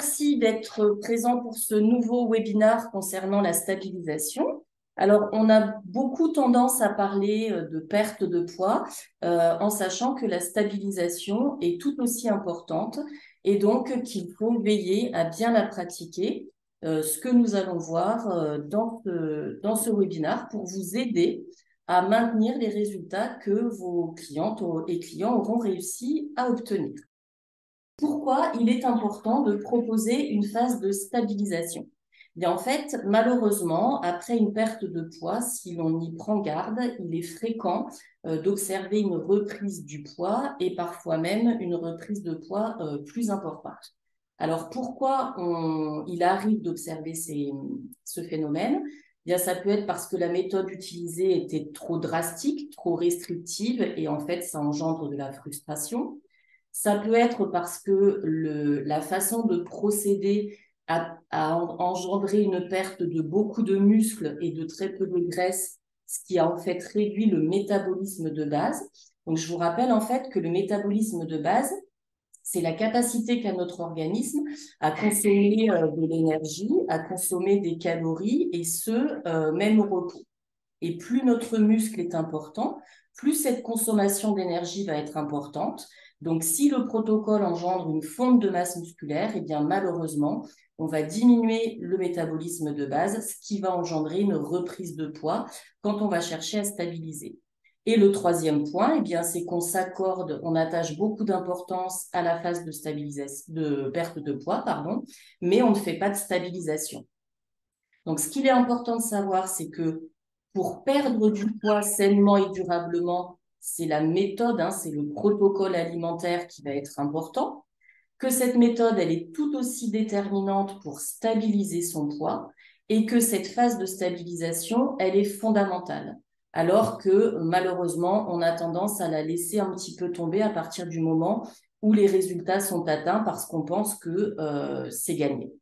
merci d'être présent pour ce nouveau webinaire concernant la stabilisation. Alors, on a beaucoup tendance à parler de perte de poids en sachant que la stabilisation est tout aussi importante et donc qu'il faut veiller à bien la pratiquer, ce que nous allons voir dans ce webinaire pour vous aider à maintenir les résultats que vos clientes et clients auront réussi à obtenir. Pourquoi il est important de proposer une phase de stabilisation? Bien, en fait, malheureusement, après une perte de poids, si l'on y prend garde, il est fréquent d'observer une reprise du poids et parfois même une reprise de poids plus importante. Alors, pourquoi il arrive d'observer ce phénomène? Bien, ça peut être parce que la méthode utilisée était trop drastique, trop restrictive et en fait, ça engendre de la frustration. Ça peut être parce que la façon de procéder a engendré une perte de beaucoup de muscles et de très peu de graisse, ce qui a en fait réduit le métabolisme de base. Donc, je vous rappelle en fait que le métabolisme de base, c'est la capacité qu'a notre organisme à consommer de l'énergie, à consommer des calories, et ce, même au repos. Et plus notre muscle est important, plus cette consommation d'énergie va être importante. Donc, si le protocole engendre une fonte de masse musculaire, eh bien, malheureusement, on va diminuer le métabolisme de base, ce qui va engendrer une reprise de poids quand on va chercher à stabiliser. Et le troisième point, eh bien, c'est qu'on s'accorde, on attache beaucoup d'importance à la phase de stabilisation, de perte de poids, pardon, mais on ne fait pas de stabilisation. Donc, ce qu'il est important de savoir, c'est que pour perdre du poids sainement et durablement, c'est la méthode, c'est le protocole alimentaire qui va être important, que cette méthode, elle est tout aussi déterminante pour stabiliser son poids et que cette phase de stabilisation, elle est fondamentale. Alors que malheureusement, on a tendance à la laisser un petit peu tomber à partir du moment où les résultats sont atteints parce qu'on pense que c'est gagné.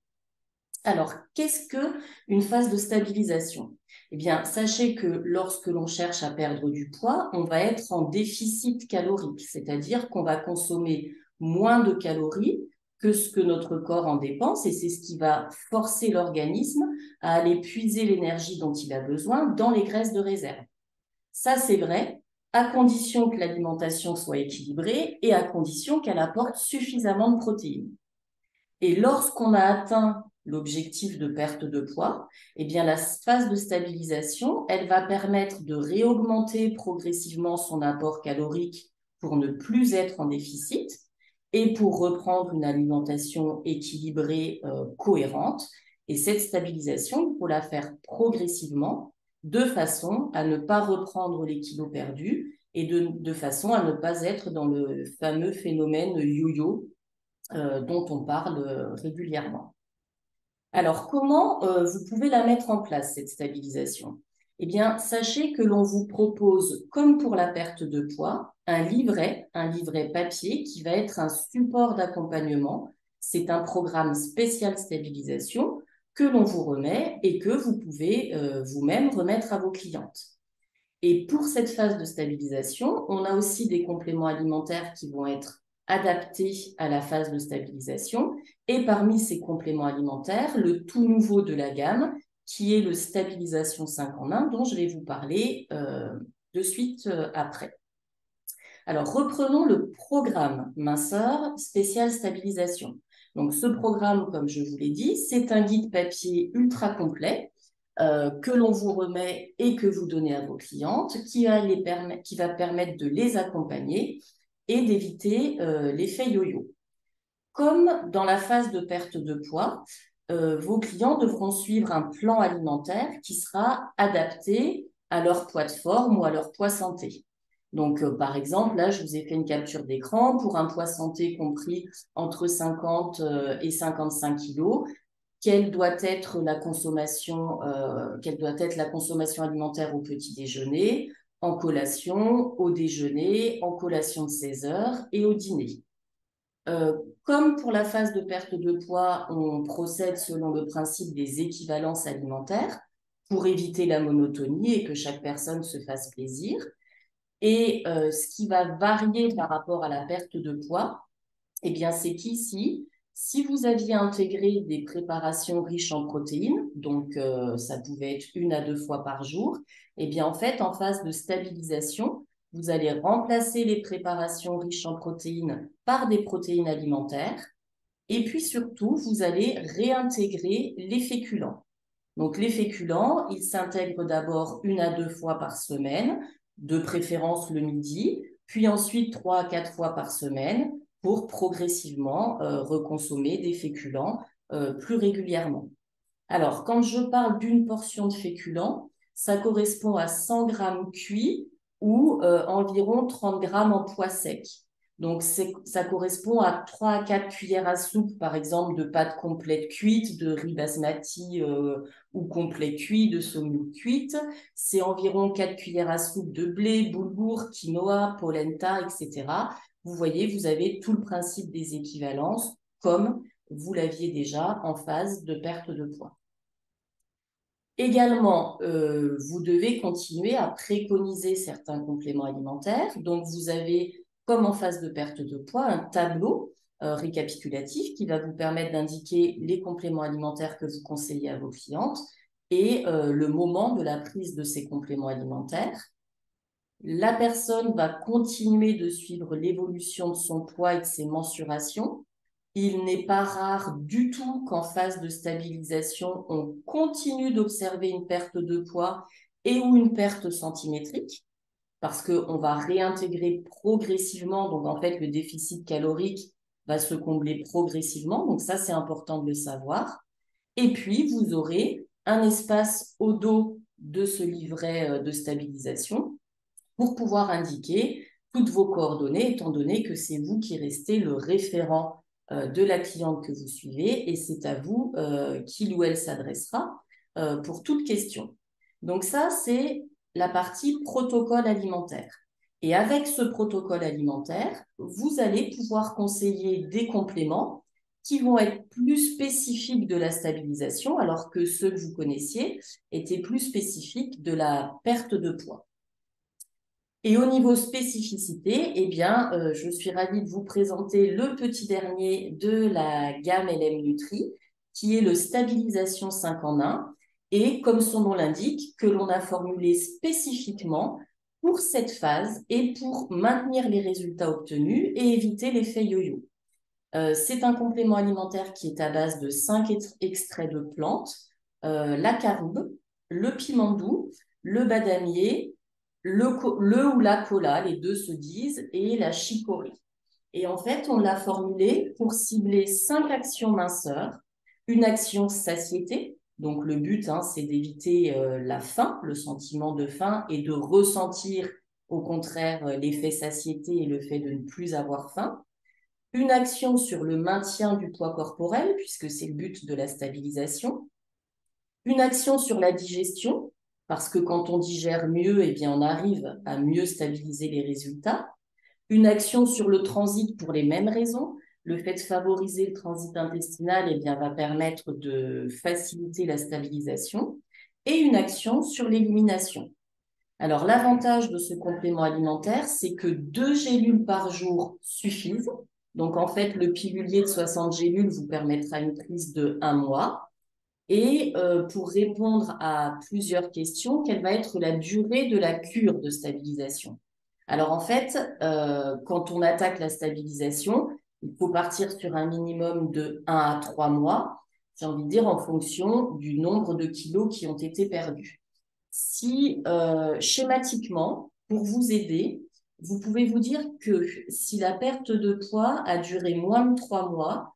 Alors, qu'est-ce qu'une phase de stabilisation? Eh bien, sachez que lorsque l'on cherche à perdre du poids, on va être en déficit calorique, c'est-à-dire qu'on va consommer moins de calories que ce que notre corps en dépense, et c'est ce qui va forcer l'organisme à aller puiser l'énergie dont il a besoin dans les graisses de réserve. Ça, c'est vrai, à condition que l'alimentation soit équilibrée et à condition qu'elle apporte suffisamment de protéines. Et lorsqu'on a atteint l'objectif de perte de poids, eh bien la phase de stabilisation, elle va permettre de réaugmenter progressivement son apport calorique pour ne plus être en déficit et pour reprendre une alimentation équilibrée, cohérente. Et cette stabilisation, il faut la faire progressivement de façon à ne pas reprendre les kilos perdus et de façon à ne pas être dans le fameux phénomène yo-yo dont on parle régulièrement. Alors, comment vous pouvez la mettre en place, cette stabilisation? Eh bien, sachez que l'on vous propose, comme pour la perte de poids, un livret papier qui va être un support d'accompagnement. C'est un programme spécial stabilisation que l'on vous remet et que vous pouvez vous-même remettre à vos clientes. Et pour cette phase de stabilisation, on a aussi des compléments alimentaires qui vont être adaptés à la phase de stabilisation. Et parmi ces compléments alimentaires, le tout nouveau de la gamme, qui est le Stabilisation 5 en 1, dont je vais vous parler de suite après. Alors, reprenons le programme minceur spécial stabilisation. Donc, ce programme, comme je vous l'ai dit, c'est un guide papier ultra complet que l'on vous remet et que vous donnez à vos clientes, qui va permettre de les accompagner et d'éviter l'effet yo-yo. Comme dans la phase de perte de poids, vos clients devront suivre un plan alimentaire qui sera adapté à leur poids de forme ou à leur poids santé. Donc, par exemple, là, je vous ai fait une capture d'écran pour un poids santé compris entre 50 et 55 kilos. Quelle doit être la consommation alimentaire au petit déjeuner, en collation, au déjeuner, en collation de 16 heures et au dîner. Comme pour la phase de perte de poids, on procède selon le principe des équivalences alimentaires pour éviter la monotonie et que chaque personne se fasse plaisir. Et ce qui va varier par rapport à la perte de poids, eh bien, c'est qu'ici, Si vous aviez intégré des préparations riches en protéines, donc ça pouvait être 1 à 2 fois par jour, eh bien en fait, en phase de stabilisation, vous allez remplacer les préparations riches en protéines par des protéines alimentaires. Et puis surtout, vous allez réintégrer les féculents. Donc les féculents, ils s'intègrent d'abord 1 à 2 fois par semaine, de préférence le midi, puis ensuite 3 à 4 fois par semaine pour progressivement reconsommer des féculents plus régulièrement. Alors, quand je parle d'une portion de féculents, ça correspond à 100 grammes cuits ou environ 30 grammes en poids sec. Donc, ça correspond à 3 à 4 cuillères à soupe, par exemple, de pâtes complètes cuites, de riz basmati ou complet cuit, de semoule cuite. C'est environ 4 cuillères à soupe de blé, boulgour, quinoa, polenta, etc. Vous voyez, vous avez tout le principe des équivalences, comme vous l'aviez déjà en phase de perte de poids. Également, vous devez continuer à préconiser certains compléments alimentaires. Donc, vous avez, comme en phase de perte de poids, un tableau récapitulatif qui va vous permettre d'indiquer les compléments alimentaires que vous conseillez à vos clientes et le moment de la prise de ces compléments alimentaires. La personne va continuer de suivre l'évolution de son poids et de ses mensurations. Il n'est pas rare du tout qu'en phase de stabilisation, on continue d'observer une perte de poids et ou une perte centimétrique parce qu'on va réintégrer progressivement. Donc, en fait, le déficit calorique va se combler progressivement. Donc, ça, c'est important de le savoir. Et puis, vous aurez un espace au dos de ce livret de stabilisation pour pouvoir indiquer toutes vos coordonnées, étant donné que c'est vous qui restez le référent de la cliente que vous suivez et c'est à vous qu'il ou elle s'adressera pour toute question. Donc ça, c'est la partie protocole alimentaire. Et avec ce protocole alimentaire, vous allez pouvoir conseiller des compléments qui vont être plus spécifiques de la stabilisation, alors que ceux que vous connaissiez étaient plus spécifiques de la perte de poids. Et au niveau spécificité, eh bien, je suis ravie de vous présenter le petit dernier de la gamme LM Nutri, qui est le Stabilisation 5 en 1, et comme son nom l'indique, que l'on a formulé spécifiquement pour cette phase et pour maintenir les résultats obtenus et éviter l'effet yo-yo. C'est un complément alimentaire qui est à base de 5 extraits de plantes, la caroube, le piment doux, le badamier, le ou la cola, les deux se disent, et la chicorée. Et en fait, on l'a formulé pour cibler 5 actions minceur, une action satiété. Donc le but, hein, c'est d'éviter la faim, le sentiment de faim, et de ressentir au contraire l'effet satiété et le fait de ne plus avoir faim. Une action sur le maintien du poids corporel, puisque c'est le but de la stabilisation. Une action sur la digestion, parce que quand on digère mieux, eh bien, on arrive à mieux stabiliser les résultats. Une action sur le transit pour les mêmes raisons. Le fait de favoriser le transit intestinal, eh bien, va permettre de faciliter la stabilisation. Et une action sur l'élimination. Alors, l'avantage de ce complément alimentaire, c'est que 2 gélules par jour suffisent. Donc, en fait, le pilulier de 60 gélules vous permettra une prise de 1 mois. Et pour répondre à plusieurs questions, quelle va être la durée de la cure de stabilisation? Alors, en fait, quand on attaque la stabilisation, il faut partir sur un minimum de 1 à 3 mois, j'ai envie de dire en fonction du nombre de kilos qui ont été perdus. Si schématiquement, pour vous aider, vous pouvez vous dire que si la perte de poids a duré moins de 3 mois,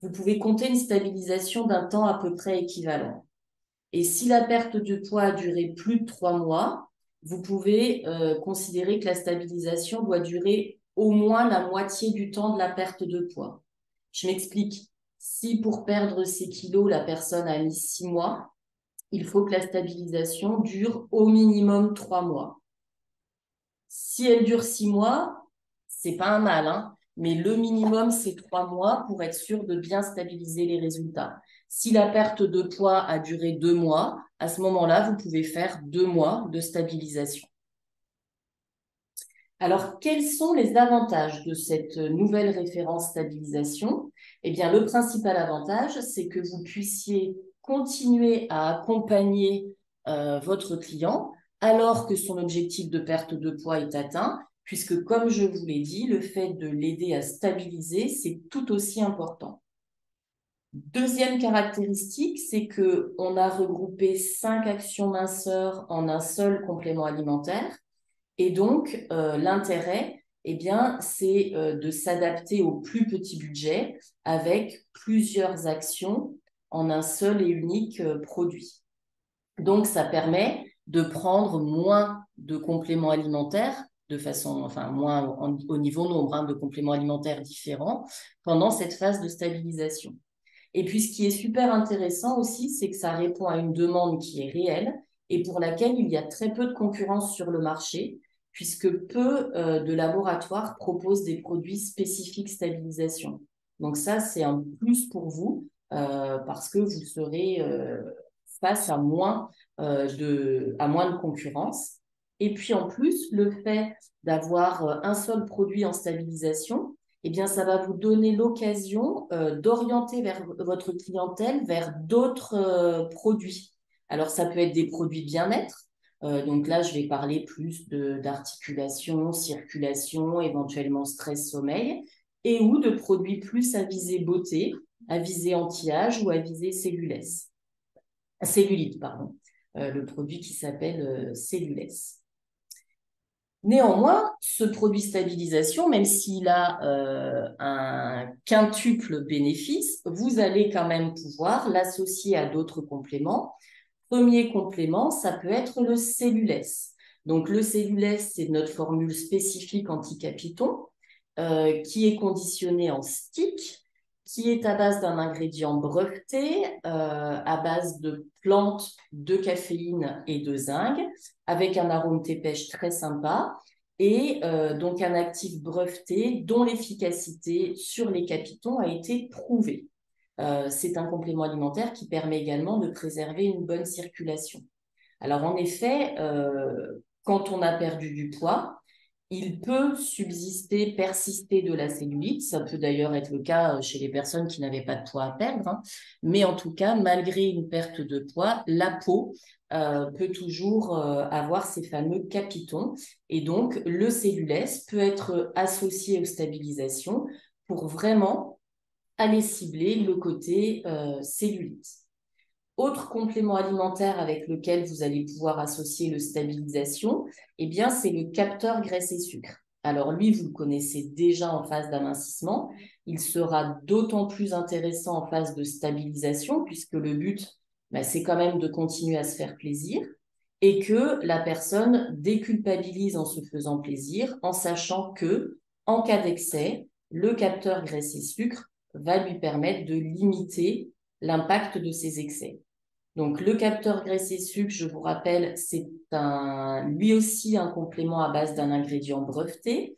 vous pouvez compter une stabilisation d'un temps à peu près équivalent. Et si la perte de poids a duré plus de 3 mois, vous pouvez considérer que la stabilisation doit durer au moins la moitié du temps de la perte de poids. Je m'explique. Si pour perdre ces kilos, la personne a mis 6 mois, il faut que la stabilisation dure au minimum 3 mois. Si elle dure 6 mois, c'est pas un mal, hein, mais le minimum, c'est 3 mois pour être sûr de bien stabiliser les résultats. Si la perte de poids a duré 2 mois, à ce moment-là, vous pouvez faire 2 mois de stabilisation. Alors, quels sont les avantages de cette nouvelle référence stabilisation? Eh bien, le principal avantage, c'est que vous puissiez continuer à accompagner votre client alors que son objectif de perte de poids est atteint, puisque, comme je vous l'ai dit, le fait de l'aider à stabiliser, c'est tout aussi important. Deuxième caractéristique, c'est que on a regroupé 5 actions minceurs en un seul complément alimentaire. Et donc, l'intérêt, eh bien, c'est de s'adapter au plus petit budget avec plusieurs actions en un seul et unique produit. Donc, ça permet de prendre moins de compléments alimentaires de façon, enfin, moins au niveau nombre de compléments alimentaires différents pendant cette phase de stabilisation. Et puis, ce qui est super intéressant aussi, c'est que ça répond à une demande qui est réelle et pour laquelle il y a très peu de concurrence sur le marché, puisque peu de laboratoires proposent des produits spécifiques stabilisation. Donc ça, c'est un plus pour vous parce que vous serez face à moins de concurrence. Et puis en plus, le fait d'avoir un seul produit en stabilisation, eh bien, ça va vous donner l'occasion d'orienter votre clientèle vers d'autres produits. Alors, ça peut être des produits bien-être. Donc là, je vais parler plus d'articulation, circulation, éventuellement stress, sommeil, et ou de produits plus à visée beauté, à visée anti-âge ou à visée cellulite, pardon. Le produit qui s'appelle Cellulesse. Néanmoins, ce produit stabilisation, même s'il a un quintuple bénéfice, vous allez quand même pouvoir l'associer à d'autres compléments. Premier complément, ça peut être le Cellulesse. Donc le Cellulesse, c'est notre formule spécifique anti-capiton qui est conditionnée en stick, qui est à base d'un ingrédient breveté, à base de plantes, de caféine et de zinc, avec un arôme thé pêche très sympa, et donc un actif breveté dont l'efficacité sur les capitons a été prouvée. C'est un complément alimentaire qui permet également de préserver une bonne circulation. Alors en effet, quand on a perdu du poids, il peut subsister, persister de la cellulite. Ça peut d'ailleurs être le cas chez les personnes qui n'avaient pas de poids à perdre, hein. Mais en tout cas, malgré une perte de poids, la peau peut toujours avoir ces fameux capitons. Et donc, le cellulesse peut être associé aux stabilisations pour vraiment aller cibler le côté cellulite. Autre complément alimentaire avec lequel vous allez pouvoir associer le stabilisation, eh bien, c'est le capteur graisse et sucre. Alors lui, vous le connaissez déjà en phase d'amincissement. Il sera d'autant plus intéressant en phase de stabilisation puisque le but, ben, c'est quand même de continuer à se faire plaisir et que la personne déculpabilise en se faisant plaisir en sachant que, en cas d'excès, le capteur graisse et sucre va lui permettre de limiter l'impact de ces excès. Donc, le capteur graisse et sucre, je vous rappelle, c'est lui aussi un complément à base d'un ingrédient breveté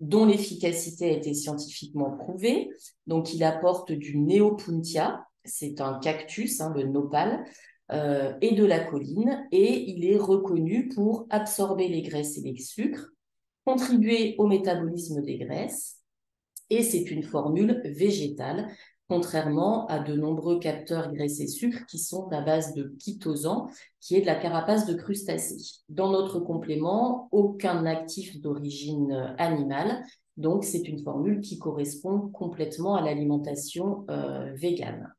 dont l'efficacité a été scientifiquement prouvée. Donc, il apporte du Neopuntia, c'est un cactus, hein, le nopal, et de la choline, et il est reconnu pour absorber les graisses et les sucres, contribuer au métabolisme des graisses, et c'est une formule végétale, contrairement à de nombreux capteurs graisse et sucre qui sont à base de chitosan, qui est de la carapace de crustacés. Dans notre complément, aucun actif d'origine animale, donc c'est une formule qui correspond complètement à l'alimentation végane.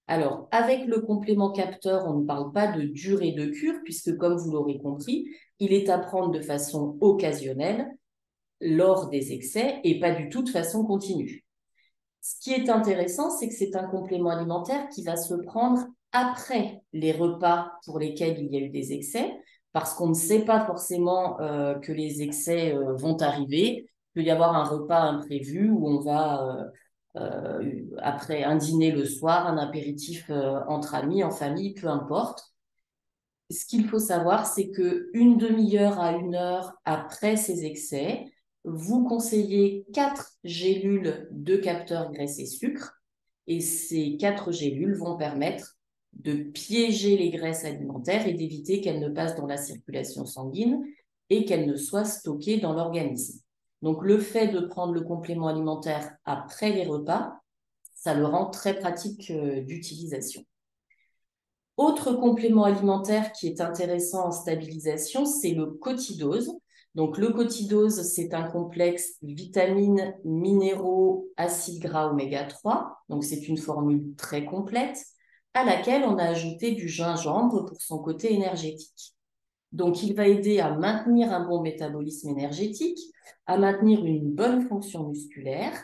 Alors, avec le complément capteur, on ne parle pas de durée de cure, puisque comme vous l'aurez compris, il est à prendre de façon occasionnelle lors des excès et pas du tout de façon continue. Ce qui est intéressant, c'est que c'est un complément alimentaire qui va se prendre après les repas pour lesquels il y a eu des excès, parce qu'on ne sait pas forcément que les excès vont arriver. Il peut y avoir un repas imprévu où on va, après un dîner le soir, un apéritif entre amis, en famille, peu importe. Ce qu'il faut savoir, c'est que une demi-heure à une heure après ces excès, vous conseillez 4 gélules de capteurs graisse et sucre. Et ces 4 gélules vont permettre de piéger les graisses alimentaires et d'éviter qu'elles ne passent dans la circulation sanguine et qu'elle ne soit stockée dans l'organisme. Donc, le fait de prendre le complément alimentaire après les repas, ça le rend très pratique d'utilisation. Autre complément alimentaire qui est intéressant en stabilisation, c'est le cotidose. Donc, le cotidose, c'est un complexe vitamines, minéraux, acides gras oméga 3. Donc, c'est une formule très complète à laquelle on a ajouté du gingembre pour son côté énergétique. Donc, il va aider à maintenir un bon métabolisme énergétique, à maintenir une bonne fonction musculaire.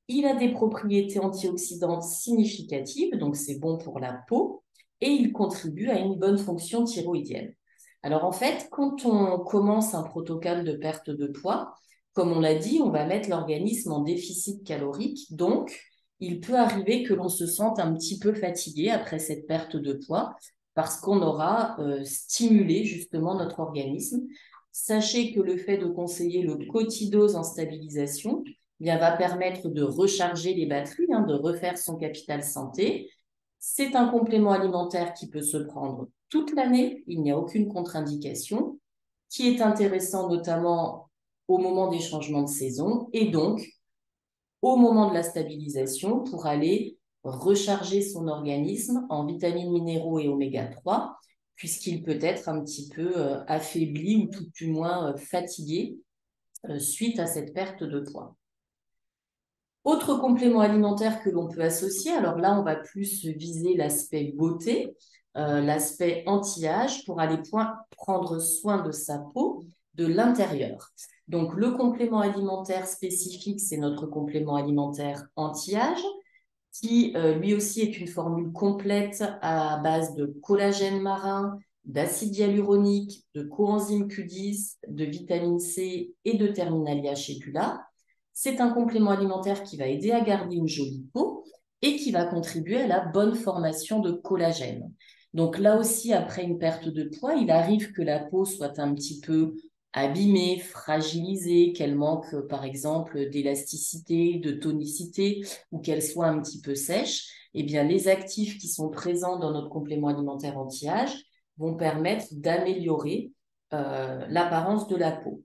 Il a des propriétés antioxydantes significatives, donc c'est bon pour la peau, et il contribue à une bonne fonction thyroïdienne. Alors en fait, quand on commence un protocole de perte de poids, comme on l'a dit, on va mettre l'organisme en déficit calorique, donc il peut arriver que l'on se sente un petit peu fatigué après cette perte de poids parce qu'on aura stimulé justement notre organisme. Sachez que le fait de conseiller le cotidose en stabilisation bien, va permettre de recharger les batteries, de refaire son capital santé. C'est un complément alimentaire qui peut se prendre toute l'année, il n'y a aucune contre-indication, qui est intéressant notamment au moment des changements de saison et donc au moment de la stabilisation pour aller recharger son organisme en vitamines, minéraux et oméga 3, puisqu'il peut être un petit peu affaibli ou tout du moins fatigué suite à cette perte de poids. Autre complément alimentaire que l'on peut associer, alors là, on va plus viser l'aspect beauté, l'aspect anti-âge pour aller prendre soin de sa peau de l'intérieur. Donc, le complément alimentaire spécifique, c'est notre complément alimentaire anti-âge, qui lui aussi est une formule complète à base de collagène marin, d'acide hyaluronique, de coenzyme Q10, de vitamine C et de Terminalia schedula. C'est un complément alimentaire qui va aider à garder une jolie peau et qui va contribuer à la bonne formation de collagène. Donc là aussi, après une perte de poids, il arrive que la peau soit un petit peu abîmée, fragilisée, qu'elle manque par exemple d'élasticité, de tonicité ou qu'elle soit un petit peu sèche. Eh bien, les actifs qui sont présents dans notre complément alimentaire anti-âge vont permettre d'améliorer l'apparence de la peau.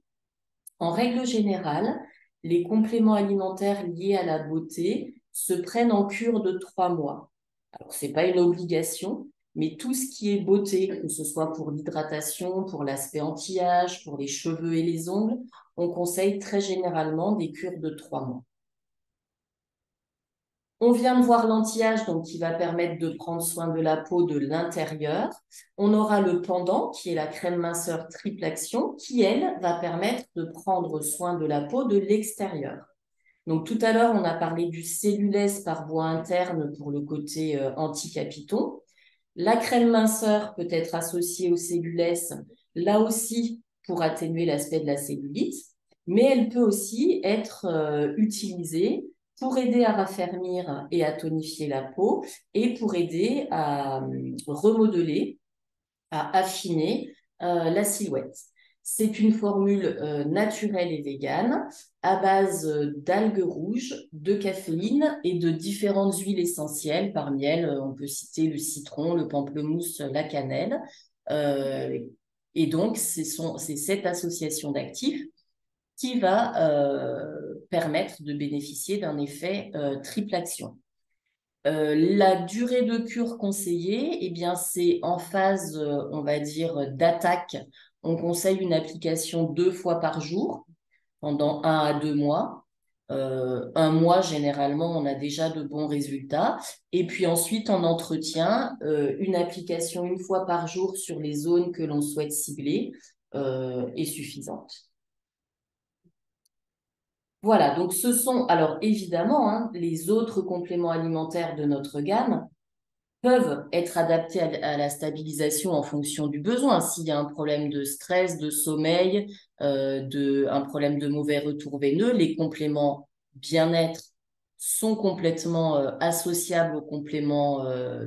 En règle générale, les compléments alimentaires liés à la beauté se prennent en cure de 3 mois. Alors, ce n'est pas une obligation, mais tout ce qui est beauté, que ce soit pour l'hydratation, pour l'aspect anti-âge, pour les cheveux et les ongles, on conseille très généralement des cures de 3 mois. On vient de voir l'anti-âge, donc qui va permettre de prendre soin de la peau de l'intérieur. On aura le pendant, qui est la crème minceur triple action, qui, elle, va permettre de prendre soin de la peau de l'extérieur. Donc tout à l'heure, on a parlé du cellulèse par voie interne pour le côté anti-capiton. La crème minceur peut être associée au cellulèse, là aussi pour atténuer l'aspect de la cellulite, mais elle peut aussi être utilisée pour aider à raffermir et à tonifier la peau et pour aider à remodeler, à affiner la silhouette. C'est une formule naturelle et végane à base d'algues rouges, de caféine et de différentes huiles essentielles. Parmi elles, on peut citer le citron, le pamplemousse, la cannelle. Euh, et donc, c'est cette association d'actifs qui va permettre de bénéficier d'un effet triple action. La durée de cure conseillée, eh bien, c'est en phase, on va dire, d'attaque. On conseille une application 2 fois par jour pendant 1 à 2 mois. 1 mois, généralement, on a déjà de bons résultats. Et puis ensuite, en entretien, une application 1 fois par jour sur les zones que l'on souhaite cibler est suffisante. Voilà, donc ce sont, alors évidemment, les autres compléments alimentaires de notre gamme peuvent être adaptés à la stabilisation en fonction du besoin. S'il y a un problème de stress, de sommeil, un problème de mauvais retour veineux, les compléments bien-être sont complètement associables aux compléments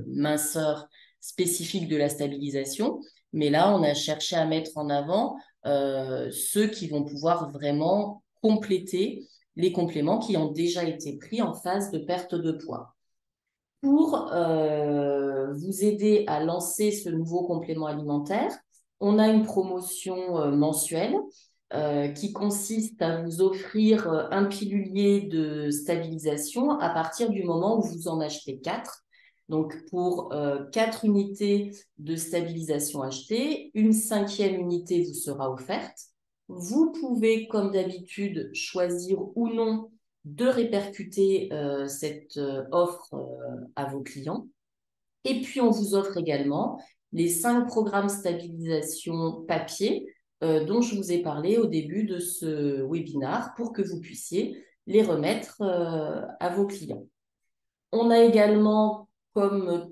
minceur spécifiques de la stabilisation. Mais là, on a cherché à mettre en avant ceux qui vont pouvoir vraiment compléter les compléments qui ont déjà été pris en phase de perte de poids. Pour vous aider à lancer ce nouveau complément alimentaire, on a une promotion mensuelle qui consiste à vous offrir un pilulier de stabilisation à partir du moment où vous en achetez 4. Donc, pour 4 unités de stabilisation achetées, une 5e unité vous sera offerte. Vous pouvez, comme d'habitude, choisir ou non de répercuter cette offre à vos clients. Et puis, on vous offre également les 5 programmes stabilisation papier dont je vous ai parlé au début de ce webinaire pour que vous puissiez les remettre à vos clients. On a également, comme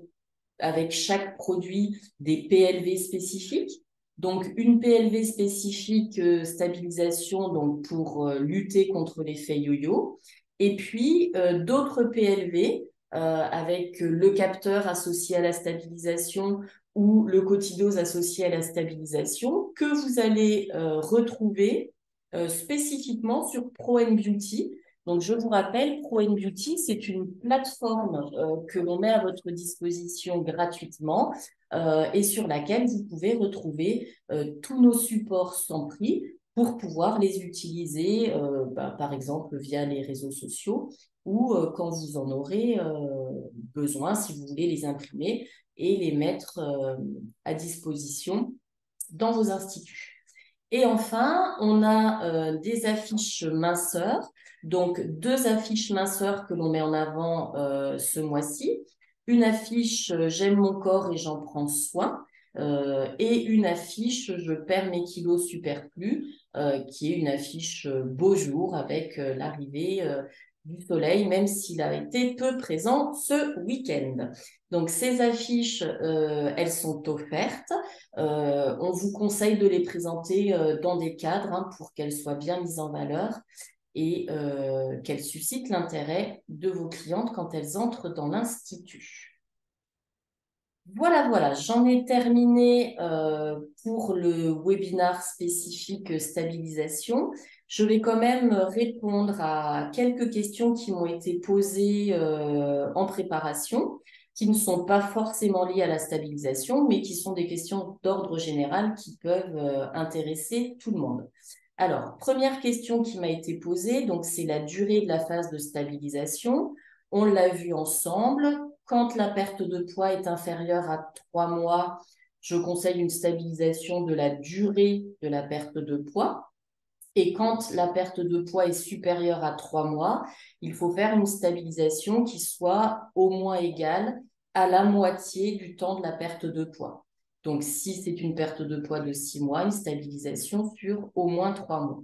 avec chaque produit, des PLV spécifiques. Donc, une PLV spécifique stabilisation donc pour lutter contre l'effet yo-yo. Et puis, d'autres PLV avec le capteur associé à la stabilisation ou le cotidose associé à la stabilisation que vous allez retrouver spécifiquement sur Pro Beauty. Donc, je vous rappelle, Pro Beauty, c'est une plateforme que l'on met à votre disposition gratuitement et sur laquelle vous pouvez retrouver tous nos supports sans prix pour pouvoir les utiliser, par exemple, via les réseaux sociaux ou quand vous en aurez besoin, si vous voulez les imprimer et les mettre à disposition dans vos instituts. Et enfin, on a des affiches minceurs, donc 2 affiches minceurs que l'on met en avant ce mois-ci. Une affiche J'aime mon corps et j'en prends soin et une affiche Je perds mes kilos superflus qui est une affiche beau jour avec l'arrivée du soleil, même s'il a été peu présent ce week-end. Donc ces affiches, elles sont offertes. On vous conseille de les présenter dans des cadres pour qu'elles soient bien mises en valeur et qu'elles suscitent l'intérêt de vos clientes quand elles entrent dans l'institut. Voilà, j'en ai terminé pour le webinaire spécifique stabilisation. Je vais quand même répondre à quelques questions qui m'ont été posées en préparation, qui ne sont pas forcément liées à la stabilisation, mais qui sont des questions d'ordre général qui peuvent intéresser tout le monde. Alors, première question qui m'a été posée, donc c'est la durée de la phase de stabilisation. On l'a vu ensemble. Quand la perte de poids est inférieure à 3 mois, je conseille une stabilisation de la durée de la perte de poids. Et quand la perte de poids est supérieure à 3 mois, il faut faire une stabilisation qui soit au moins égale à la moitié du temps de la perte de poids. Donc, si c'est une perte de poids de 6 mois, une stabilisation sur au moins 3 mois.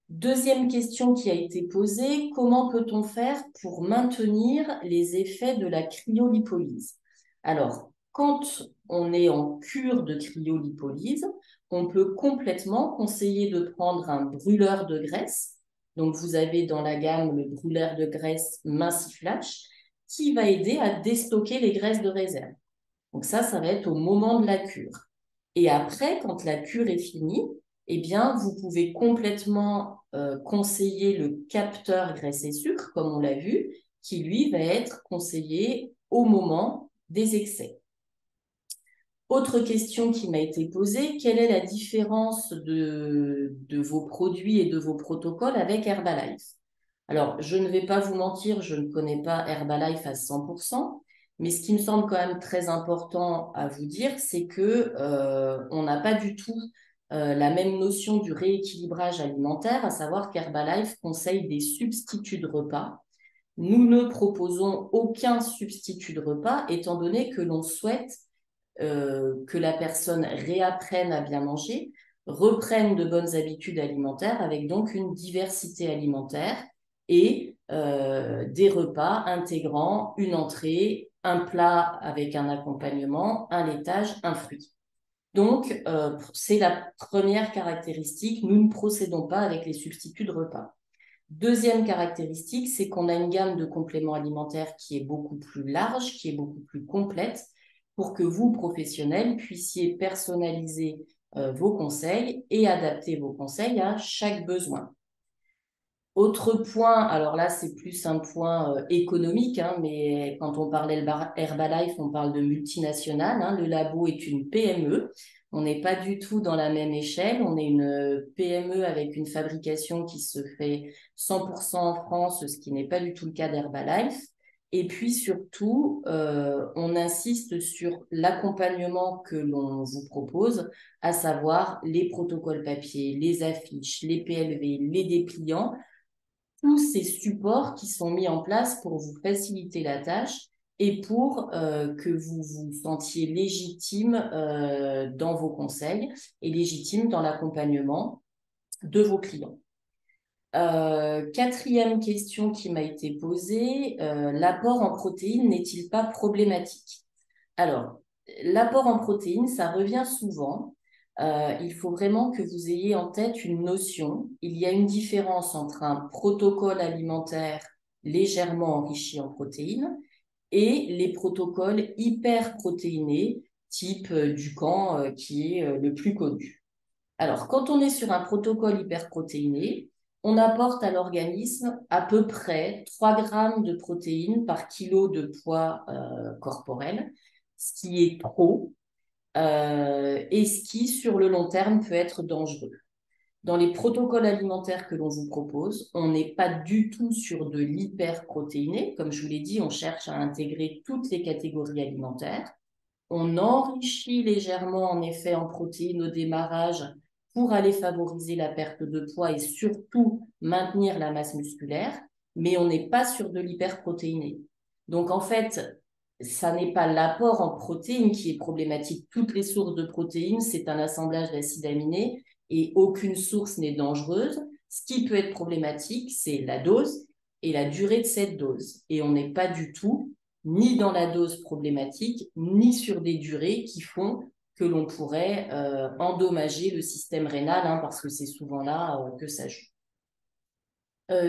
Deuxième question qui a été posée, comment peut-on faire pour maintenir les effets de la cryolipolyse? Alors, quand on est en cure de cryolipolyse, on peut complètement conseiller de prendre un brûleur de graisse. Donc, vous avez dans la gamme le brûleur de graisse Minciflash qui va aider à déstocker les graisses de réserve. Donc ça va être au moment de la cure. Et après, quand la cure est finie, eh bien, vous pouvez complètement conseiller le capteur graisse et sucre, comme on l'a vu, qui lui va être conseillé au moment des excès. Autre question qui m'a été posée, quelle est la différence de vos produits et de vos protocoles avec Herbalife? Alors, je ne vais pas vous mentir, je ne connais pas Herbalife à 100%, mais ce qui me semble quand même très important à vous dire, c'est que on n'a pas du tout la même notion du rééquilibrage alimentaire, à savoir qu'Herbalife conseille des substituts de repas. Nous ne proposons aucun substitut de repas, étant donné que l'on souhaite que la personne réapprenne à bien manger, reprenne de bonnes habitudes alimentaires, avec donc une diversité alimentaire et des repas intégrant une entrée, un plat avec un accompagnement, un laitage, un fruit. Donc, c'est la première caractéristique. Nous ne procédons pas avec les substituts de repas. Deuxième caractéristique, c'est qu'on a une gamme de compléments alimentaires qui est beaucoup plus large, qui est beaucoup plus complète, pour que vous, professionnels, puissiez personnaliser vos conseils et adapter vos conseils à chaque besoin. Autre point, alors là, c'est plus un point économique, mais quand on parle Herbalife, on parle de multinationale. Le labo est une PME. On n'est pas du tout dans la même échelle. On est une PME avec une fabrication qui se fait 100% en France, ce qui n'est pas du tout le cas d'Herbalife. Et puis surtout, on insiste sur l'accompagnement que l'on vous propose, à savoir les protocoles papier, les affiches, les PLV, les dépliants, tous ces supports qui sont mis en place pour vous faciliter la tâche et pour que vous vous sentiez légitime dans vos conseils et légitime dans l'accompagnement de vos clients. Quatrième question qui m'a été posée, l'apport en protéines n'est-il pas problématique? Alors, l'apport en protéines, ça revient souvent. Il faut vraiment que vous ayez en tête une notion. Il y a une différence entre un protocole alimentaire légèrement enrichi en protéines et les protocoles hyperprotéinés, type Ducan, qui est le plus connu. Alors, quand on est sur un protocole hyperprotéiné, on apporte à l'organisme à peu près 3 grammes de protéines par kilo de poids corporel, ce qui est trop et ce qui, sur le long terme, peut être dangereux. Dans les protocoles alimentaires que l'on vous propose, on n'est pas du tout sur de l'hyperprotéiné. Comme je vous l'ai dit, on cherche à intégrer toutes les catégories alimentaires. On enrichit légèrement, en effet, en protéines au démarrage pour aller favoriser la perte de poids et surtout maintenir la masse musculaire, mais on n'est pas sur de l'hyperprotéiné. Donc, en fait, ça n'est pas l'apport en protéines qui est problématique. Toutes les sources de protéines, c'est un assemblage d'acides aminés et aucune source n'est dangereuse. Ce qui peut être problématique, c'est la dose et la durée de cette dose. Et on n'est pas du tout ni dans la dose problématique, ni sur des durées qui font que l'on pourrait endommager le système rénal, hein, parce que c'est souvent là que ça joue.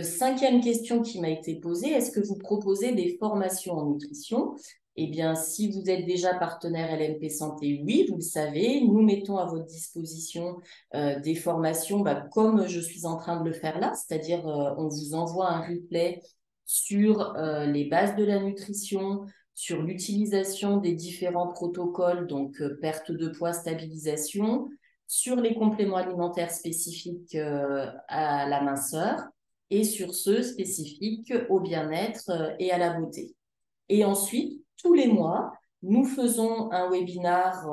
Cinquième question qui m'a été posée, est-ce que vous proposez des formations en nutrition? Eh bien, si vous êtes déjà partenaire LNP Santé, oui, vous le savez, nous mettons à votre disposition des formations comme je suis en train de le faire là, c'est-à-dire on vous envoie un replay sur les bases de la nutrition, sur l'utilisation des différents protocoles, donc perte de poids, stabilisation, sur les compléments alimentaires spécifiques à la minceur et sur ceux spécifiques au bien-être et à la beauté. Et ensuite, tous les mois, nous faisons un webinar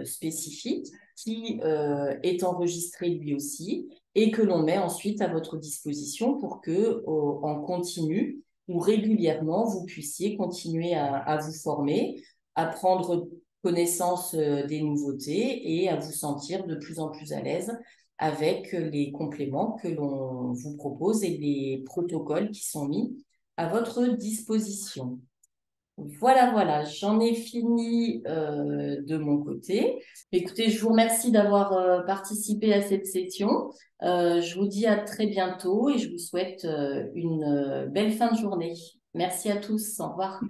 spécifique qui est enregistré lui aussi et que l'on met ensuite à votre disposition pour que, en continu ou régulièrement, vous puissiez continuer à vous former, à prendre connaissance des nouveautés et à vous sentir de plus en plus à l'aise avec les compléments que l'on vous propose et les protocoles qui sont mis à votre disposition. Voilà, voilà, j'en ai fini de mon côté. Écoutez, je vous remercie d'avoir participé à cette session. Je vous dis à très bientôt et je vous souhaite une belle fin de journée. Merci à tous. Au revoir.